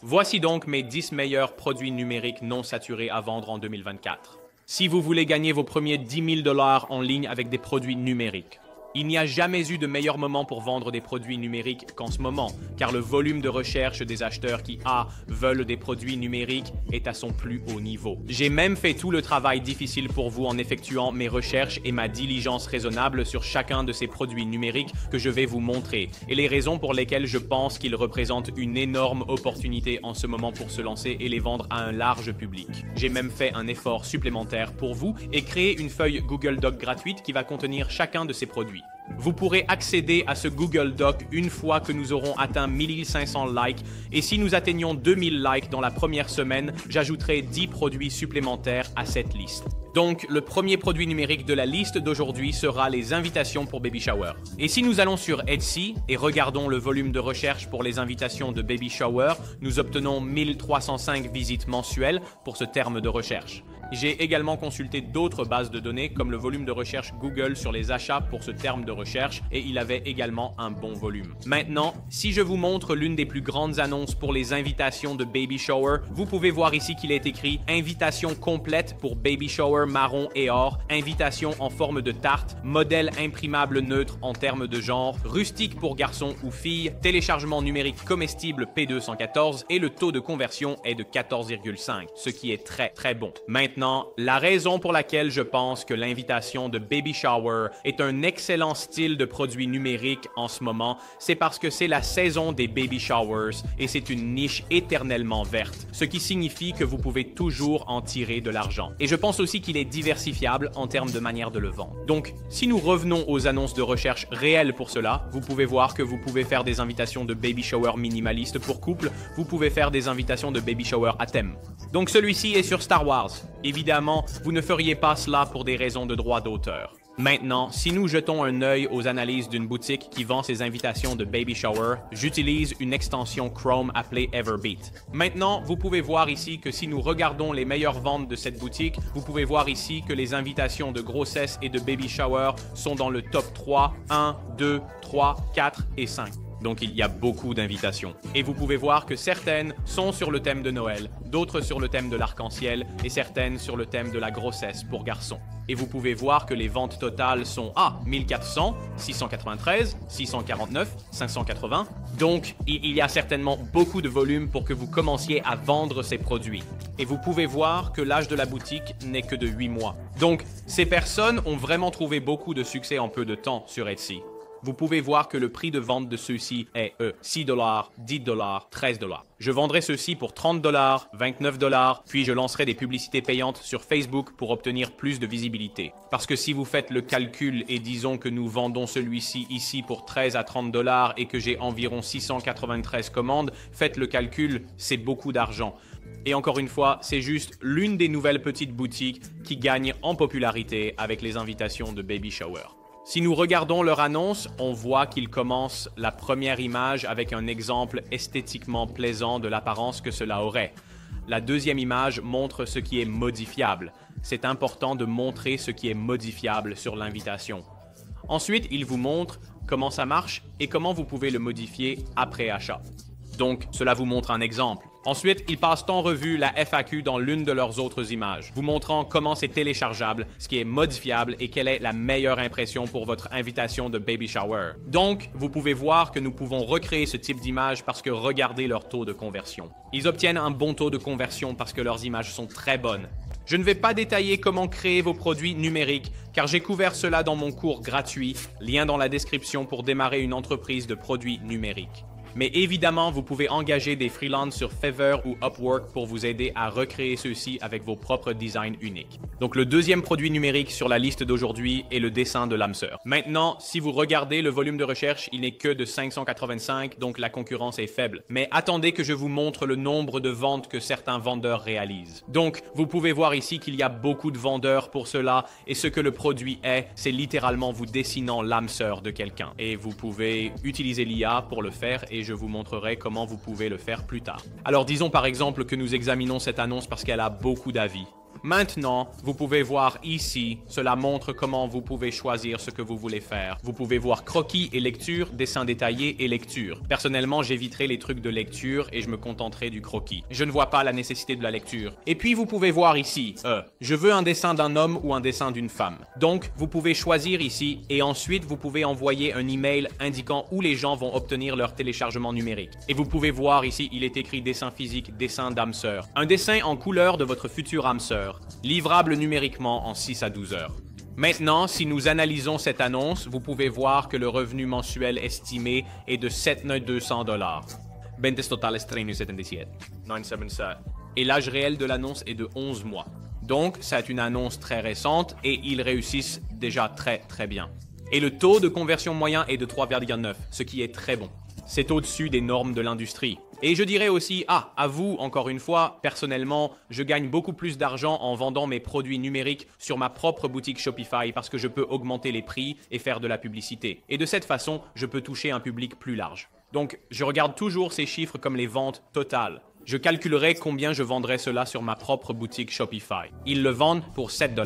Voici donc mes 10 meilleurs produits numériques non saturés à vendre en 2024. Si vous voulez gagner vos premiers 10 000 $ en ligne avec des produits numériques, il n'y a jamais eu de meilleur moment pour vendre des produits numériques qu'en ce moment, car le volume de recherche des acheteurs qui veulent des produits numériques est à son plus haut niveau. J'ai même fait tout le travail difficile pour vous en effectuant mes recherches et ma diligence raisonnable sur chacun de ces produits numériques que je vais vous montrer, et les raisons pour lesquelles je pense qu'ils représentent une énorme opportunité en ce moment pour se lancer et les vendre à un large public. J'ai même fait un effort supplémentaire pour vous et créé une feuille Google Doc gratuite qui va contenir chacun de ces produits. Vous pourrez accéder à ce Google Doc une fois que nous aurons atteint 1500 likes et si nous atteignons 2000 likes dans la première semaine, j'ajouterai 10 produits supplémentaires à cette liste. Donc, le premier produit numérique de la liste d'aujourd'hui sera les invitations pour baby shower. Et si nous allons sur Etsy et regardons le volume de recherche pour les invitations de baby shower, nous obtenons 1305 visites mensuelles pour ce terme de recherche. J'ai également consulté d'autres bases de données comme le volume de recherche Google sur les achats pour ce terme de recherche et il avait également un bon volume. Maintenant, si je vous montre l'une des plus grandes annonces pour les invitations de baby shower, vous pouvez voir ici qu'il est écrit « Invitation complète pour baby shower marron et or, invitation en forme de tarte, modèle imprimable neutre en termes de genre, rustique pour garçon ou fille, téléchargement numérique comestible P214 et le taux de conversion est de 14,5, ce qui est très bon. Maintenant, la raison pour laquelle je pense que l'invitation de baby shower est un excellent style de produit numérique en ce moment, c'est parce que c'est la saison des baby showers et c'est une niche éternellement verte, ce qui signifie que vous pouvez toujours en tirer de l'argent. Et je pense aussi qu'il est diversifiable en termes de manière de le vendre. Donc, si nous revenons aux annonces de recherche réelles pour cela, vous pouvez voir que vous pouvez faire des invitations de baby shower minimalistes pour couple, vous pouvez faire des invitations de baby shower à thème. Donc celui-ci est sur Star Wars. Évidemment, vous ne feriez pas cela pour des raisons de droit d'auteur. Maintenant, si nous jetons un œil aux analyses d'une boutique qui vend ses invitations de baby shower, j'utilise une extension Chrome appelée Everbeat. Maintenant, vous pouvez voir ici que si nous regardons les meilleures ventes de cette boutique, vous pouvez voir ici que les invitations de grossesse et de baby shower sont dans le top 3, 1, 2, 3, 4 et 5. Donc il y a beaucoup d'invitations. Et vous pouvez voir que certaines sont sur le thème de Noël, d'autres sur le thème de l'arc-en-ciel et certaines sur le thème de la grossesse pour garçons. Et vous pouvez voir que les ventes totales sont 1400, 693, 649, 580. Donc il y a certainement beaucoup de volume pour que vous commenciez à vendre ces produits. Et vous pouvez voir que l'âge de la boutique n'est que de 8 mois. Donc ces personnes ont vraiment trouvé beaucoup de succès en peu de temps sur Etsy. Vous pouvez voir que le prix de vente de ceux-ci est $6, $10, $13. Je vendrai ceux-ci pour $30, $29, puis je lancerai des publicités payantes sur Facebook pour obtenir plus de visibilité. Parce que si vous faites le calcul et disons que nous vendons celui-ci ici pour $13 à $30 et que j'ai environ 693 commandes, faites le calcul, c'est beaucoup d'argent. Et encore une fois, c'est juste l'une des nouvelles petites boutiques qui gagne en popularité avec les invitations de baby shower. Si nous regardons leur annonce, on voit qu'ils commencent la première image avec un exemple esthétiquement plaisant de l'apparence que cela aurait. La deuxième image montre ce qui est modifiable. C'est important de montrer ce qui est modifiable sur l'invitation. Ensuite, ils vous montrent comment ça marche et comment vous pouvez le modifier après achat. Donc, cela vous montre un exemple. Ensuite, ils passent en revue la FAQ dans l'une de leurs autres images, vous montrant comment c'est téléchargeable, ce qui est modifiable et quelle est la meilleure impression pour votre invitation de baby shower. Donc, vous pouvez voir que nous pouvons recréer ce type d'image parce que regardez leur taux de conversion. Ils obtiennent un bon taux de conversion parce que leurs images sont très bonnes. Je ne vais pas détailler comment créer vos produits numériques, car j'ai couvert cela dans mon cours gratuit, lien dans la description pour démarrer une entreprise de produits numériques. Mais évidemment, vous pouvez engager des freelances sur Fiverr ou Upwork pour vous aider à recréer ceux-ci avec vos propres designs uniques. Donc le deuxième produit numérique sur la liste d'aujourd'hui est le dessin de l'âme sœur. Maintenant, si vous regardez le volume de recherche, il n'est que de 585, donc la concurrence est faible. Mais attendez que je vous montre le nombre de ventes que certains vendeurs réalisent. Donc, vous pouvez voir ici qu'il y a beaucoup de vendeurs pour cela, et ce que le produit est, c'est littéralement vous dessinant l'âme sœur de quelqu'un. Et vous pouvez utiliser l'IA pour le faire, et je vous montrerai comment vous pouvez le faire plus tard. Alors disons par exemple que nous examinons cette annonce parce qu'elle a beaucoup d'avis. Maintenant, vous pouvez voir ici, cela montre comment vous pouvez choisir ce que vous voulez faire. Vous pouvez voir croquis et lecture, dessin détaillé et lecture. Personnellement, j'éviterai les trucs de lecture et je me contenterai du croquis. Je ne vois pas la nécessité de la lecture. Et puis, vous pouvez voir ici, je veux un dessin d'un homme ou un dessin d'une femme. Donc, vous pouvez choisir ici et ensuite, vous pouvez envoyer un email indiquant où les gens vont obtenir leur téléchargement numérique. Et vous pouvez voir ici, il est écrit dessin physique, dessin d'âme sœur. Un dessin en couleur de votre future âme sœur, livrable numériquement en 6 à 12 heures. Maintenant, si nous analysons cette annonce, vous pouvez voir que le revenu mensuel estimé est de $7,200. Ventas totales 377. 977. Et l'âge réel de l'annonce est de 11 mois. Donc, c'est une annonce très récente et ils réussissent déjà très bien. Et le taux de conversion moyen est de 3,9, ce qui est très bon. C'est au-dessus des normes de l'industrie. Et je dirais aussi, à vous, encore une fois, personnellement, je gagne beaucoup plus d'argent en vendant mes produits numériques sur ma propre boutique Shopify parce que je peux augmenter les prix et faire de la publicité. Et de cette façon, je peux toucher un public plus large. Donc, je regarde toujours ces chiffres comme les ventes totales. Je calculerai combien je vendrai cela sur ma propre boutique Shopify. Ils le vendent pour $7.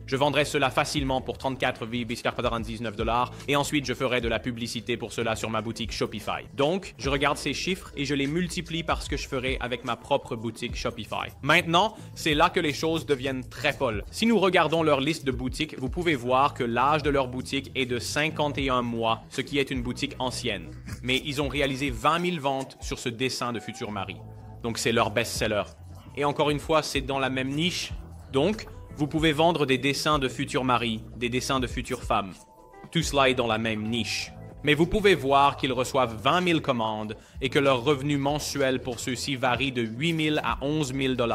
Je vendrai cela facilement pour $34,99 et ensuite je ferai de la publicité pour cela sur ma boutique Shopify. Donc, je regarde ces chiffres et je les multiplie par ce que je ferai avec ma propre boutique Shopify. Maintenant, c'est là que les choses deviennent très folles. Si nous regardons leur liste de boutiques, vous pouvez voir que l'âge de leur boutique est de 51 mois, ce qui est une boutique ancienne. Mais ils ont réalisé 20 000 ventes sur ce dessin de futur mari. Donc, c'est leur best-seller. Et encore une fois, c'est dans la même niche. Donc, vous pouvez vendre des dessins de futurs maris, des dessins de futures femmes. Tout cela est dans la même niche. Mais vous pouvez voir qu'ils reçoivent 20 000 commandes et que leur revenu mensuel pour ceux-ci varie de 8 000 à 11 000 $.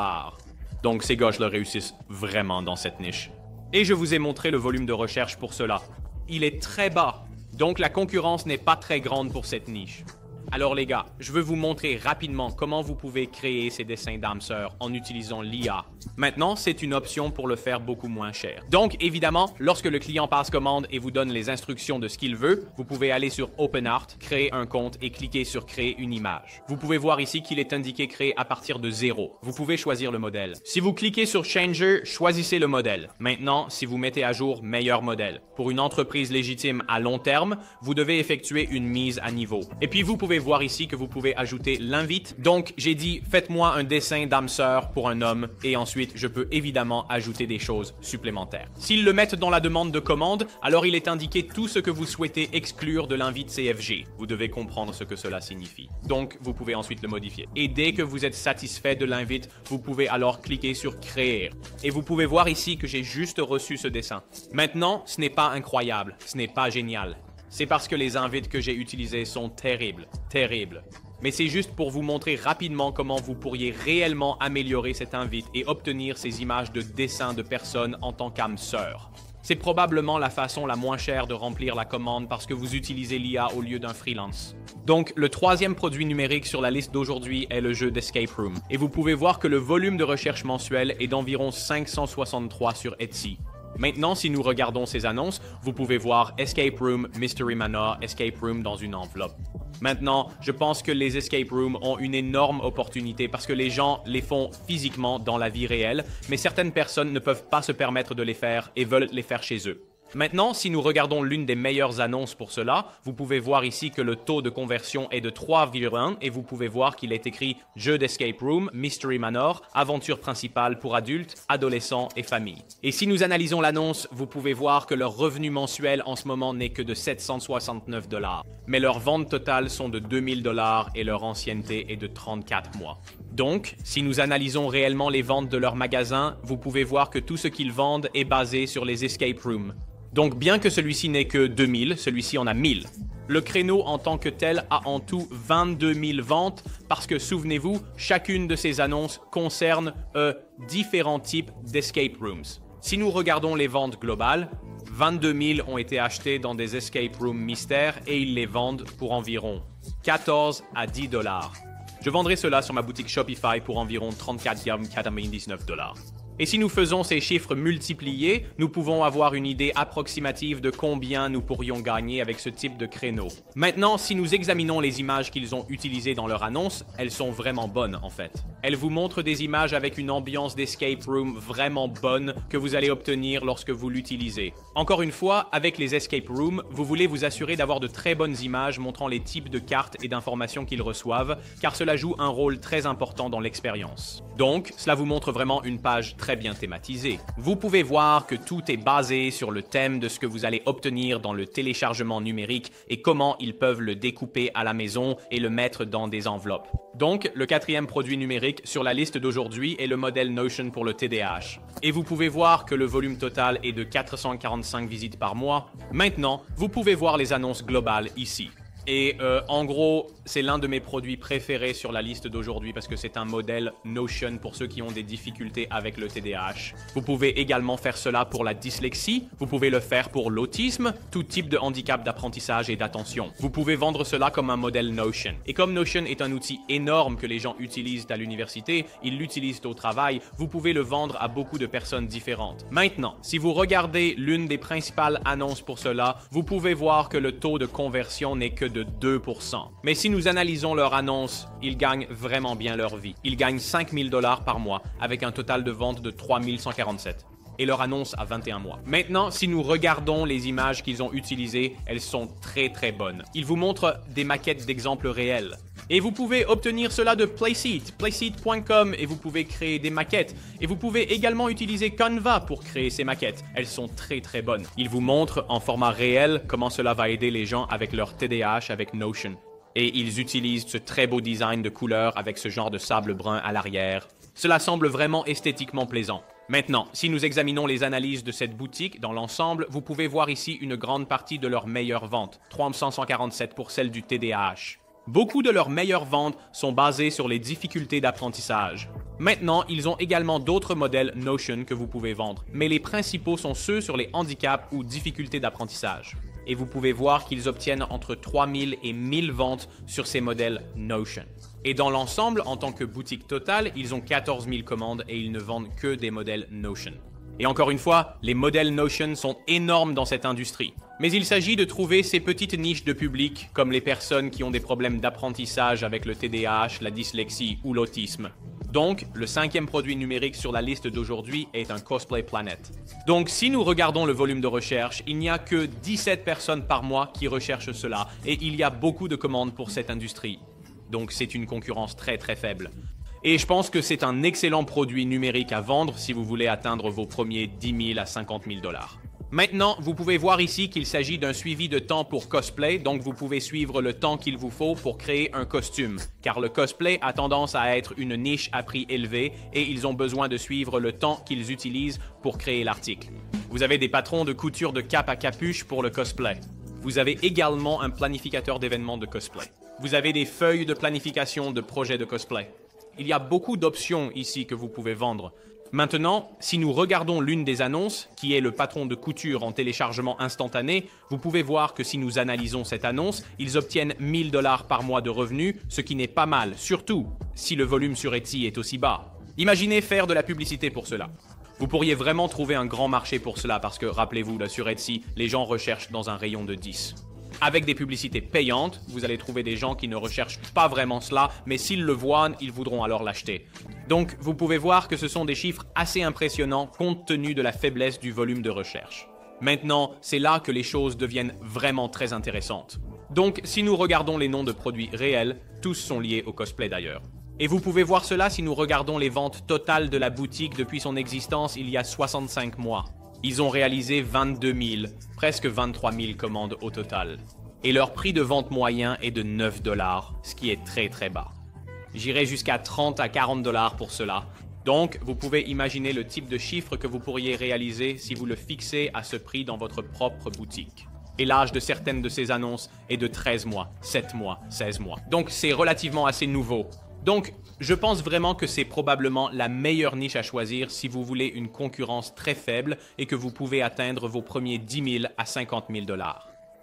Donc ces gars le réussissent vraiment dans cette niche. Et je vous ai montré le volume de recherche pour cela. Il est très bas, donc la concurrence n'est pas très grande pour cette niche. Alors les gars, je veux vous montrer rapidement comment vous pouvez créer ces dessins d'âme sœur en utilisant l'IA. Maintenant, c'est une option pour le faire beaucoup moins cher. Donc évidemment, lorsque le client passe commande et vous donne les instructions de ce qu'il veut, vous pouvez aller sur OpenArt, créer un compte et cliquer sur créer une image. Vous pouvez voir ici qu'il est indiqué créer à partir de 0. Vous pouvez choisir le modèle. Si vous cliquez sur Changer, choisissez le modèle. Maintenant, si vous mettez à jour meilleur modèle. Pour une entreprise légitime à long terme, vous devez effectuer une mise à niveau. Et puis vous pouvez voir ici que vous pouvez ajouter l'invite. Donc, j'ai dit, faites-moi un dessin d'âme sœur pour un homme et ensuite, je peux évidemment ajouter des choses supplémentaires. S'ils le mettent dans la demande de commande, alors il est indiqué tout ce que vous souhaitez exclure de l'invite CFG. Vous devez comprendre ce que cela signifie. Donc, vous pouvez ensuite le modifier. Et dès que vous êtes satisfait de l'invite, vous pouvez alors cliquer sur créer. Et vous pouvez voir ici que j'ai juste reçu ce dessin. Maintenant, ce n'est pas incroyable, ce n'est pas génial. C'est parce que les invites que j'ai utilisés sont terribles. Mais c'est juste pour vous montrer rapidement comment vous pourriez réellement améliorer cet invite et obtenir ces images de dessins de personnes en tant qu'âme sœur. C'est probablement la façon la moins chère de remplir la commande parce que vous utilisez l'IA au lieu d'un freelance. Donc, le troisième produit numérique sur la liste d'aujourd'hui est le jeu d'Escape Room. Et vous pouvez voir que le volume de recherche mensuel est d'environ 563 sur Etsy. Maintenant, si nous regardons ces annonces, vous pouvez voir Escape Room, Mystery Manor, Escape Room dans une enveloppe. Maintenant, je pense que les Escape Rooms ont une énorme opportunité parce que les gens les font physiquement dans la vie réelle, mais certaines personnes ne peuvent pas se permettre de les faire et veulent les faire chez eux. Maintenant, si nous regardons l'une des meilleures annonces pour cela, vous pouvez voir ici que le taux de conversion est de 3,1 et vous pouvez voir qu'il est écrit « Jeu d'escape room, Mystery Manor, aventure principale pour adultes, adolescents et familles ». Et si nous analysons l'annonce, vous pouvez voir que leur revenu mensuel en ce moment n'est que de 769 $. Mais leurs ventes totales sont de 2000 $ et leur ancienneté est de 34 mois. Donc, si nous analysons réellement les ventes de leur magasin, vous pouvez voir que tout ce qu'ils vendent est basé sur les escape rooms. Donc, bien que celui-ci n'ait que 2000, celui-ci en a 1000. Le créneau en tant que tel a en tout 22 000 ventes parce que, souvenez-vous, chacune de ces annonces concerne différents types d'escape rooms. Si nous regardons les ventes globales, 22 000 ont été achetés dans des escape rooms mystères et ils les vendent pour environ 14 à 10 $. Je vendrai cela sur ma boutique Shopify pour environ 34,99 $. Et si nous faisons ces chiffres multipliés, nous pouvons avoir une idée approximative de combien nous pourrions gagner avec ce type de créneau. Maintenant, si nous examinons les images qu'ils ont utilisées dans leur annonce, elles sont vraiment bonnes en fait. Elle vous montre des images avec une ambiance d'escape room vraiment bonne que vous allez obtenir lorsque vous l'utilisez. Encore une fois, avec les escape rooms, vous voulez vous assurer d'avoir de très bonnes images montrant les types de cartes et d'informations qu'ils reçoivent, car cela joue un rôle très important dans l'expérience. Donc, cela vous montre vraiment une page très bien thématisée. Vous pouvez voir que tout est basé sur le thème de ce que vous allez obtenir dans le téléchargement numérique et comment ils peuvent le découper à la maison et le mettre dans des enveloppes. Donc, le quatrième produit numérique sur la liste d'aujourd'hui est le modèle Notion pour le TDAH. Et vous pouvez voir que le volume total est de 445 visites par mois. Maintenant, vous pouvez voir les annonces globales ici. Et en gros, c'est l'un de mes produits préférés sur la liste d'aujourd'hui parce que c'est un modèle Notion pour ceux qui ont des difficultés avec le TDAH. Vous pouvez également faire cela pour la dyslexie, vous pouvez le faire pour l'autisme, tout type de handicap d'apprentissage et d'attention. Vous pouvez vendre cela comme un modèle Notion. Et comme Notion est un outil énorme que les gens utilisent à l'université, ils l'utilisent au travail, vous pouvez le vendre à beaucoup de personnes différentes. Maintenant, si vous regardez l'une des principales annonces pour cela, vous pouvez voir que le taux de conversion n'est que de 2%. Mais si nous analysons leur annonce, ils gagnent vraiment bien leur vie. Ils gagnent 5 000 $ par mois avec un total de vente de 3 147. Et leur annonce à 21 mois. Maintenant, si nous regardons les images qu'ils ont utilisées, elles sont très bonnes. Ils vous montrent des maquettes d'exemples réels. Et vous pouvez obtenir cela de Playseat, playseat.com, et vous pouvez créer des maquettes. Et vous pouvez également utiliser Canva pour créer ces maquettes. Elles sont très bonnes. Ils vous montrent en format réel comment cela va aider les gens avec leur TDAH avec Notion. Et ils utilisent ce très beau design de couleurs avec ce genre de sable brun à l'arrière. Cela semble vraiment esthétiquement plaisant. Maintenant, si nous examinons les analyses de cette boutique dans l'ensemble, vous pouvez voir ici une grande partie de leurs meilleures ventes, 347 pour celle du TDAH. Beaucoup de leurs meilleures ventes sont basées sur les difficultés d'apprentissage. Maintenant, ils ont également d'autres modèles Notion que vous pouvez vendre, mais les principaux sont ceux sur les handicaps ou difficultés d'apprentissage. Et vous pouvez voir qu'ils obtiennent entre 3000 et 1000 ventes sur ces modèles Notion. Et dans l'ensemble, en tant que boutique totale, ils ont 14 000 commandes et ils ne vendent que des modèles Notion. Et encore une fois, les modèles Notion sont énormes dans cette industrie. Mais il s'agit de trouver ces petites niches de public, comme les personnes qui ont des problèmes d'apprentissage avec le TDAH, la dyslexie ou l'autisme. Donc, le cinquième produit numérique sur la liste d'aujourd'hui est un Cosplay Planet. Donc, si nous regardons le volume de recherche, il n'y a que 17 personnes par mois qui recherchent cela, et il y a beaucoup de commandes pour cette industrie. Donc, c'est une concurrence très faible. Et je pense que c'est un excellent produit numérique à vendre si vous voulez atteindre vos premiers 10 000 à 50 000 $. Maintenant, vous pouvez voir ici qu'il s'agit d'un suivi de temps pour cosplay, donc vous pouvez suivre le temps qu'il vous faut pour créer un costume, car le cosplay a tendance à être une niche à prix élevé et ils ont besoin de suivre le temps qu'ils utilisent pour créer l'article. Vous avez des patrons de couture de cape à capuche pour le cosplay. Vous avez également un planificateur d'événements de cosplay. Vous avez des feuilles de planification de projets de cosplay. Il y a beaucoup d'options ici que vous pouvez vendre. Maintenant, si nous regardons l'une des annonces, qui est le patron de couture en téléchargement instantané, vous pouvez voir que si nous analysons cette annonce, ils obtiennent 1000 $ par mois de revenus, ce qui n'est pas mal, surtout si le volume sur Etsy est aussi bas. Imaginez faire de la publicité pour cela. Vous pourriez vraiment trouver un grand marché pour cela parce que, rappelez-vous, là sur Etsy, les gens recherchent dans un rayon de 10. Avec des publicités payantes, vous allez trouver des gens qui ne recherchent pas vraiment cela, mais s'ils le voient, ils voudront alors l'acheter. Donc, vous pouvez voir que ce sont des chiffres assez impressionnants compte tenu de la faiblesse du volume de recherche. Maintenant, c'est là que les choses deviennent vraiment très intéressantes. Donc, si nous regardons les noms de produits réels, tous sont liés au cosplay d'ailleurs. Et vous pouvez voir cela si nous regardons les ventes totales de la boutique depuis son existence il y a 65 mois. Ils ont réalisé 22 000, presque 23 000 commandes au total. Et leur prix de vente moyen est de 9 $, ce qui est très bas. J'irai jusqu'à 30 à 40 $ pour cela. Donc, vous pouvez imaginer le type de chiffre que vous pourriez réaliser si vous le fixez à ce prix dans votre propre boutique. Et l'âge de certaines de ces annonces est de 13 mois, 7 mois, 16 mois. Donc, c'est relativement assez nouveau. Donc, je pense vraiment que c'est probablement la meilleure niche à choisir si vous voulez une concurrence très faible et que vous pouvez atteindre vos premiers 10 000 à 50 000 $.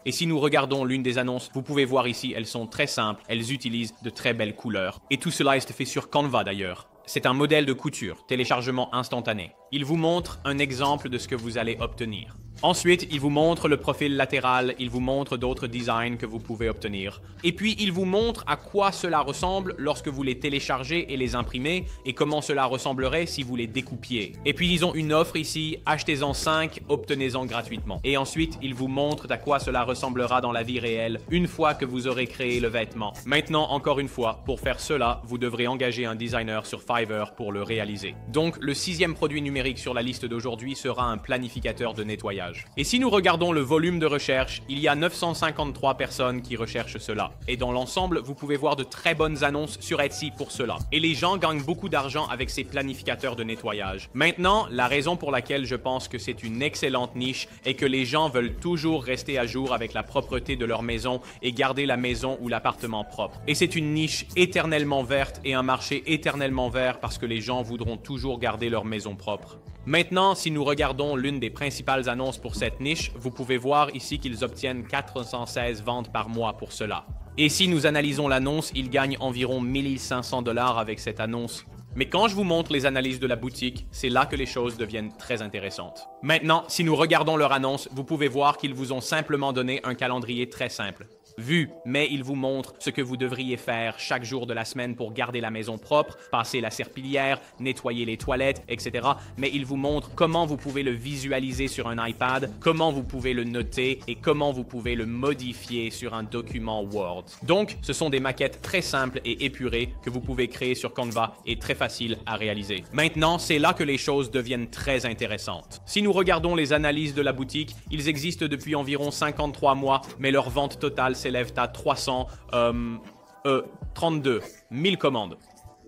Et si nous regardons l'une des annonces, vous pouvez voir ici, elles sont très simples, elles utilisent de très belles couleurs. Et tout cela est fait sur Canva d'ailleurs. C'est un modèle de couture, téléchargement instantané. Il vous montre un exemple de ce que vous allez obtenir. Ensuite, il vous montre le profil latéral, il vous montre d'autres designs que vous pouvez obtenir. Et puis, il vous montre à quoi cela ressemble lorsque vous les téléchargez et les imprimez et comment cela ressemblerait si vous les découpiez. Et puis, ils ont une offre ici, achetez-en 5, obtenez-en gratuitement. Et ensuite, ils vous montrent à quoi cela ressemblera dans la vie réelle une fois que vous aurez créé le vêtement. Maintenant, encore une fois, pour faire cela, vous devrez engager un designer sur Fiverr pour le réaliser. Donc, le 6e produit numérique sur la liste d'aujourd'hui sera un planificateur de nettoyage. Et si nous regardons le volume de recherche, il y a 953 personnes qui recherchent cela. Et dans l'ensemble, vous pouvez voir de très bonnes annonces sur Etsy pour cela. Et les gens gagnent beaucoup d'argent avec ces planificateurs de nettoyage. Maintenant, la raison pour laquelle je pense que c'est une excellente niche est que les gens veulent toujours rester à jour avec la propreté de leur maison et garder la maison ou l'appartement propre. Et c'est une niche éternellement verte et un marché éternellement vert parce que les gens voudront toujours garder leur maison propre. Maintenant, si nous regardons l'une des principales annonces pour cette niche, vous pouvez voir ici qu'ils obtiennent 416 ventes par mois pour cela. Et si nous analysons l'annonce, ils gagnent environ 1500 $ avec cette annonce. Mais quand je vous montre les analyses de la boutique, c'est là que les choses deviennent très intéressantes. Maintenant, si nous regardons leur annonce, vous pouvez voir qu'ils vous ont simplement donné un calendrier très simple. Vu, mais il vous montre ce que vous devriez faire chaque jour de la semaine pour garder la maison propre, passer la serpillière, nettoyer les toilettes, etc. Mais il vous montre comment vous pouvez le visualiser sur un iPad, comment vous pouvez le noter et comment vous pouvez le modifier sur un document Word. Donc, ce sont des maquettes très simples et épurées que vous pouvez créer sur Canva et très faciles à réaliser. Maintenant, c'est là que les choses deviennent très intéressantes. Si nous regardons les analyses de la boutique, ils existent depuis environ 53 mois, mais leur vente totale s'élèvent à 32 000 commandes.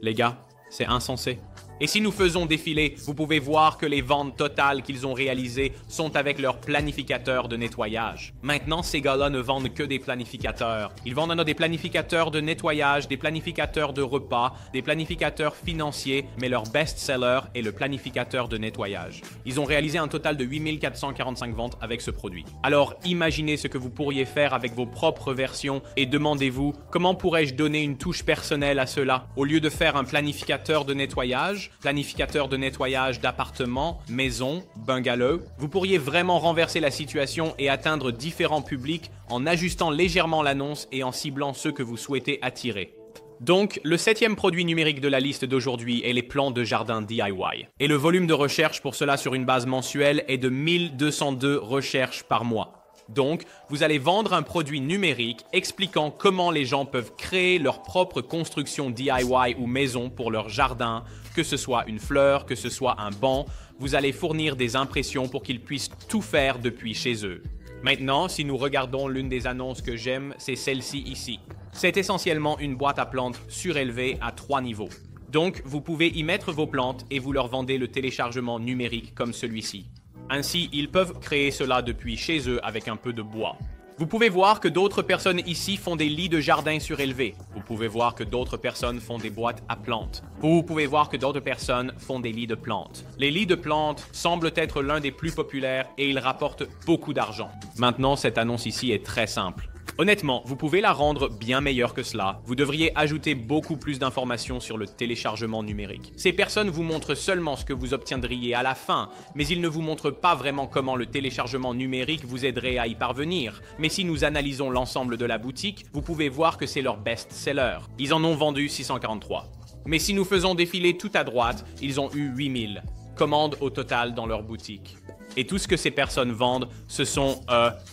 Les gars, c'est insensé. Et si nous faisons défiler, vous pouvez voir que les ventes totales qu'ils ont réalisées sont avec leur planificateur de nettoyage. Maintenant, ces gars-là ne vendent que des planificateurs. Ils vendent des planificateurs de nettoyage, des planificateurs de repas, des planificateurs financiers, mais leur best-seller est le planificateur de nettoyage. Ils ont réalisé un total de 8445 ventes avec ce produit. Alors, imaginez ce que vous pourriez faire avec vos propres versions et demandez-vous comment pourrais-je donner une touche personnelle à cela. Au lieu de faire un planificateur de nettoyage, planificateur de nettoyage d'appartements, maisons, bungalows, vous pourriez vraiment renverser la situation et atteindre différents publics en ajustant légèrement l'annonce et en ciblant ceux que vous souhaitez attirer. Donc, le 7e produit numérique de la liste d'aujourd'hui est les plans de jardin DIY. Et le volume de recherche pour cela sur une base mensuelle est de 1202 recherches par mois. Donc, vous allez vendre un produit numérique expliquant comment les gens peuvent créer leur propre construction DIY ou maison pour leur jardin, que ce soit une fleur, que ce soit un banc. Vous allez fournir des impressions pour qu'ils puissent tout faire depuis chez eux. Maintenant, si nous regardons l'une des annonces que j'aime, c'est celle-ci ici. C'est essentiellement une boîte à plantes surélevée à 3 niveaux. Donc, vous pouvez y mettre vos plantes et vous leur vendez le téléchargement numérique comme celui-ci. Ainsi, ils peuvent créer cela depuis chez eux avec un peu de bois. Vous pouvez voir que d'autres personnes ici font des lits de jardin surélevés. Vous pouvez voir que d'autres personnes font des boîtes à plantes. Vous pouvez voir que d'autres personnes font des lits de plantes. Les lits de plantes semblent être l'un des plus populaires et ils rapportent beaucoup d'argent. Maintenant, cette annonce ici est très simple. Honnêtement, vous pouvez la rendre bien meilleure que cela. Vous devriez ajouter beaucoup plus d'informations sur le téléchargement numérique. Ces personnes vous montrent seulement ce que vous obtiendriez à la fin, mais ils ne vous montrent pas vraiment comment le téléchargement numérique vous aiderait à y parvenir. Mais si nous analysons l'ensemble de la boutique, vous pouvez voir que c'est leur best-seller. Ils en ont vendu 643. Mais si nous faisons défiler tout à droite, ils ont eu 8000 commandes au total dans leur boutique. Et tout ce que ces personnes vendent, ce sont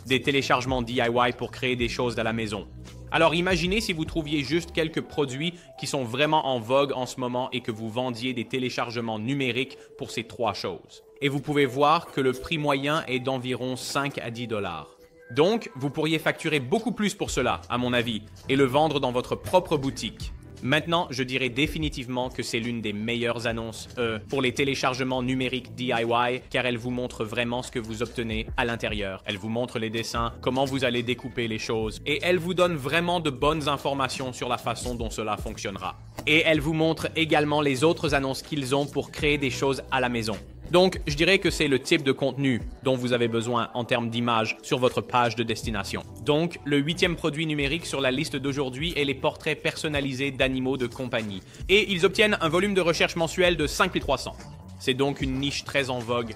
des téléchargements DIY pour créer des choses à la maison. Alors imaginez si vous trouviez juste quelques produits qui sont vraiment en vogue en ce moment et que vous vendiez des téléchargements numériques pour ces 3 choses. Et vous pouvez voir que le prix moyen est d'environ 5 à 10 $. Donc, vous pourriez facturer beaucoup plus pour cela, à mon avis, et le vendre dans votre propre boutique. Maintenant, je dirais définitivement que c'est l'une des meilleures annonces pour les téléchargements numériques DIY, car elle vous montre vraiment ce que vous obtenez à l'intérieur. Elle vous montre les dessins, comment vous allez découper les choses, et elle vous donne vraiment de bonnes informations sur la façon dont cela fonctionnera. Et elle vous montre également les autres annonces qu'ils ont pour créer des choses à la maison. Donc, je dirais que c'est le type de contenu dont vous avez besoin en termes d'images sur votre page de destination. Donc, le 8e produit numérique sur la liste d'aujourd'hui est les portraits personnalisés d'animaux de compagnie. Et ils obtiennent un volume de recherche mensuel de 5300. C'est donc une niche très en vogue.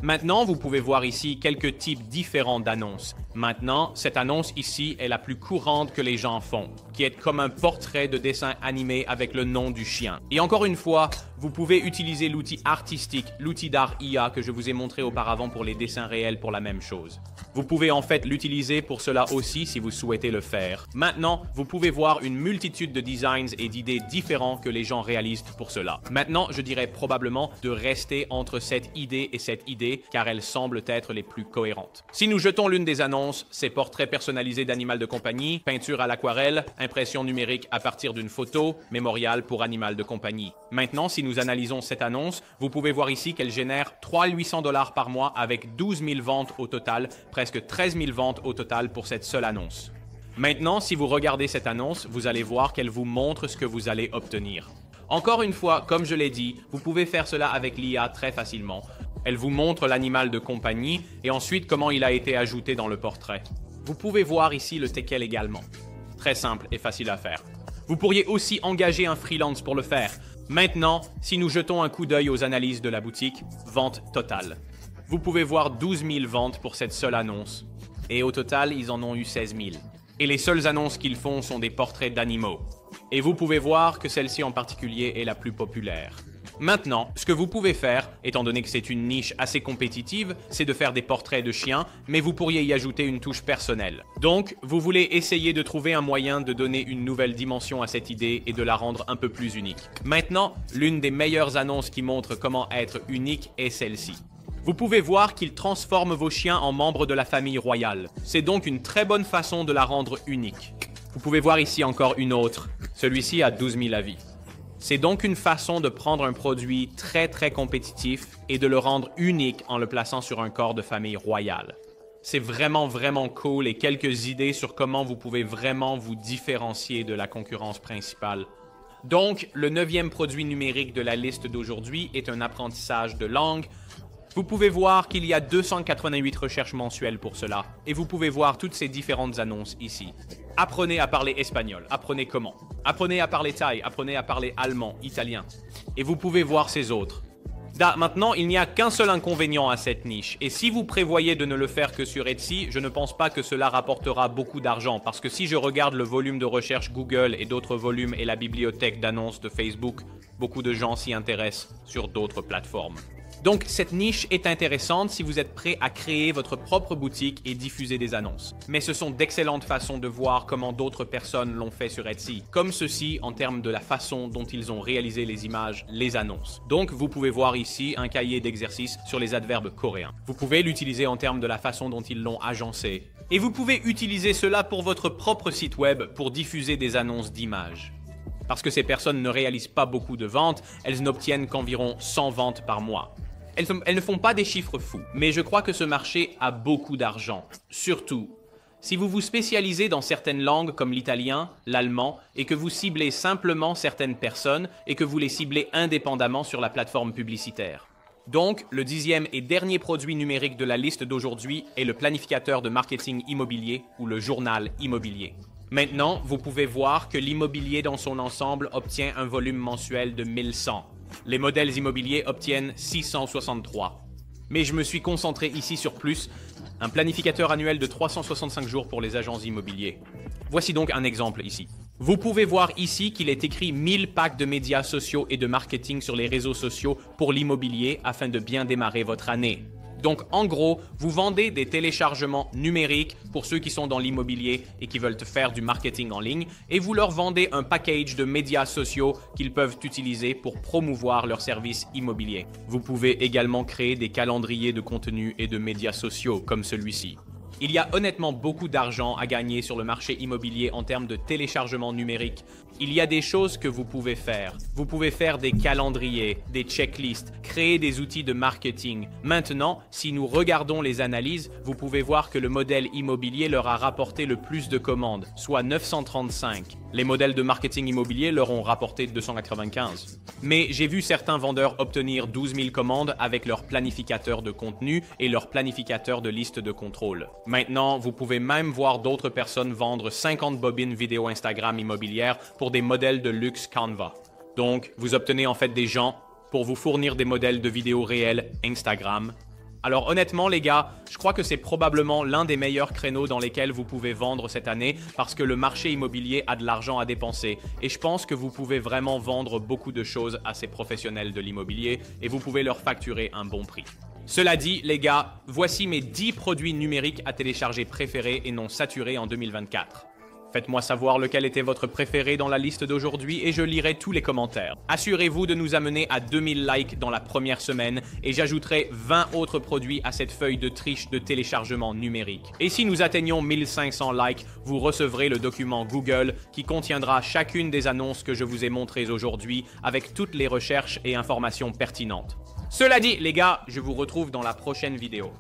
Maintenant, vous pouvez voir ici quelques types différents d'annonces. Maintenant, cette annonce ici est la plus courante que les gens font, qui est comme un portrait de dessin animé avec le nom du chien. Et encore une fois, vous pouvez utiliser l'outil artistique, l'outil d'art IA que je vous ai montré auparavant pour les dessins réels pour la même chose. Vous pouvez en fait l'utiliser pour cela aussi si vous souhaitez le faire. Maintenant, vous pouvez voir une multitude de designs et d'idées différents que les gens réalisent pour cela. Maintenant, je dirais probablement de rester entre cette idée et cette idée car elles semblent être les plus cohérentes. Si nous jetons l'une des annonces, c'est portrait personnalisé d'animal de compagnie, peinture à l'aquarelle, impression numérique à partir d'une photo, mémorial pour animal de compagnie. Maintenant, si nous analysons cette annonce, vous pouvez voir ici qu'elle génère 3 800 $ par mois avec 12 000 ventes au total, presque 13 000 ventes au total pour cette seule annonce. Maintenant, si vous regardez cette annonce, vous allez voir qu'elle vous montre ce que vous allez obtenir. Encore une fois, comme je l'ai dit, vous pouvez faire cela avec l'IA très facilement. Elle vous montre l'animal de compagnie et ensuite comment il a été ajouté dans le portrait. Vous pouvez voir ici le teckel également. Très simple et facile à faire. Vous pourriez aussi engager un freelance pour le faire. Maintenant, si nous jetons un coup d'œil aux analyses de la boutique, vente totale. Vous pouvez voir 12 000 ventes pour cette seule annonce. Et au total, ils en ont eu 16 000. Et les seules annonces qu'ils font sont des portraits d'animaux. Et vous pouvez voir que celle-ci en particulier est la plus populaire. Maintenant, ce que vous pouvez faire, étant donné que c'est une niche assez compétitive, c'est de faire des portraits de chiens, mais vous pourriez y ajouter une touche personnelle. Donc, vous voulez essayer de trouver un moyen de donner une nouvelle dimension à cette idée et de la rendre un peu plus unique. Maintenant, l'une des meilleures annonces qui montre comment être unique est celle-ci. Vous pouvez voir qu'il transforme vos chiens en membres de la famille royale. C'est donc une très bonne façon de la rendre unique. Vous pouvez voir ici encore une autre. Celui-ci a 12 000 avis. C'est donc une façon de prendre un produit très compétitif et de le rendre unique en le plaçant sur un corps de famille royale. C'est vraiment cool et quelques idées sur comment vous pouvez vraiment vous différencier de la concurrence principale. Donc, le 9e produit numérique de la liste d'aujourd'hui est un apprentissage de langue. Vous pouvez voir qu'il y a 288 recherches mensuelles pour cela, et vous pouvez voir toutes ces différentes annonces ici. Apprenez à parler espagnol. Apprenez comment? Apprenez à parler thaï. Apprenez à parler allemand, italien. Et vous pouvez voir ces autres. Maintenant, il n'y a qu'un seul inconvénient à cette niche. Et si vous prévoyez de ne le faire que sur Etsy, je ne pense pas que cela rapportera beaucoup d'argent. Parce que si je regarde le volume de recherche Google et d'autres volumes et la bibliothèque d'annonces de Facebook, beaucoup de gens s'y intéressent sur d'autres plateformes. Donc, cette niche est intéressante si vous êtes prêt à créer votre propre boutique et diffuser des annonces. Mais ce sont d'excellentes façons de voir comment d'autres personnes l'ont fait sur Etsy, comme ceci en termes de la façon dont ils ont réalisé les images, les annonces. Donc, vous pouvez voir ici un cahier d'exercices sur les adverbes coréens. Vous pouvez l'utiliser en termes de la façon dont ils l'ont agencé. Et vous pouvez utiliser cela pour votre propre site web pour diffuser des annonces d'images. Parce que ces personnes ne réalisent pas beaucoup de ventes, elles n'obtiennent qu'environ 100 ventes par mois. Elles ne font pas des chiffres fous, mais je crois que ce marché a beaucoup d'argent. Surtout, si vous vous spécialisez dans certaines langues comme l'italien, l'allemand, et que vous ciblez simplement certaines personnes et que vous les ciblez indépendamment sur la plateforme publicitaire. Donc, le 10e et dernier produit numérique de la liste d'aujourd'hui est le planificateur de marketing immobilier ou le journal immobilier. Maintenant, vous pouvez voir que l'immobilier dans son ensemble obtient un volume mensuel de 1100. Les modèles immobiliers obtiennent 663. Mais je me suis concentré ici sur plus, un planificateur annuel de 365 jours pour les agents immobiliers. Voici donc un exemple ici. Vous pouvez voir ici qu'il est écrit 1000 packs de médias sociaux et de marketing sur les réseaux sociaux pour l'immobilier afin de bien démarrer votre année. Donc, en gros, vous vendez des téléchargements numériques pour ceux qui sont dans l'immobilier et qui veulent faire du marketing en ligne et vous leur vendez un package de médias sociaux qu'ils peuvent utiliser pour promouvoir leurs services immobiliers. Vous pouvez également créer des calendriers de contenu et de médias sociaux comme celui-ci. Il y a honnêtement beaucoup d'argent à gagner sur le marché immobilier en termes de téléchargement numérique. Il y a des choses que vous pouvez faire. Vous pouvez faire des calendriers, des checklists, créer des outils de marketing. Maintenant, si nous regardons les analyses, vous pouvez voir que le modèle immobilier leur a rapporté le plus de commandes, soit 935. Les modèles de marketing immobilier leur ont rapporté 295. Mais j'ai vu certains vendeurs obtenir 12 000 commandes avec leur planificateur de contenu et leur planificateur de liste de contrôle. Maintenant, vous pouvez même voir d'autres personnes vendre 50 bobines vidéo Instagram immobilières pour des modèles de luxe Canva. Donc, vous obtenez en fait des gens pour vous fournir des modèles de vidéos réels Instagram Alors honnêtement les gars, je crois que c'est probablement l'un des meilleurs créneaux dans lesquels vous pouvez vendre cette année parce que le marché immobilier a de l'argent à dépenser et je pense que vous pouvez vraiment vendre beaucoup de choses à ces professionnels de l'immobilier et vous pouvez leur facturer un bon prix. Cela dit, les gars, voici mes 10 produits numériques à télécharger préférés et non saturés en 2024. Faites-moi savoir lequel était votre préféré dans la liste d'aujourd'hui et je lirai tous les commentaires. Assurez-vous de nous amener à 2000 likes dans la première semaine et j'ajouterai 20 autres produits à cette feuille de triche de téléchargement numérique. Et si nous atteignons 1500 likes, vous recevrez le document Google qui contiendra chacune des annonces que je vous ai montrées aujourd'hui avec toutes les recherches et informations pertinentes. Cela dit, les gars, je vous retrouve dans la prochaine vidéo.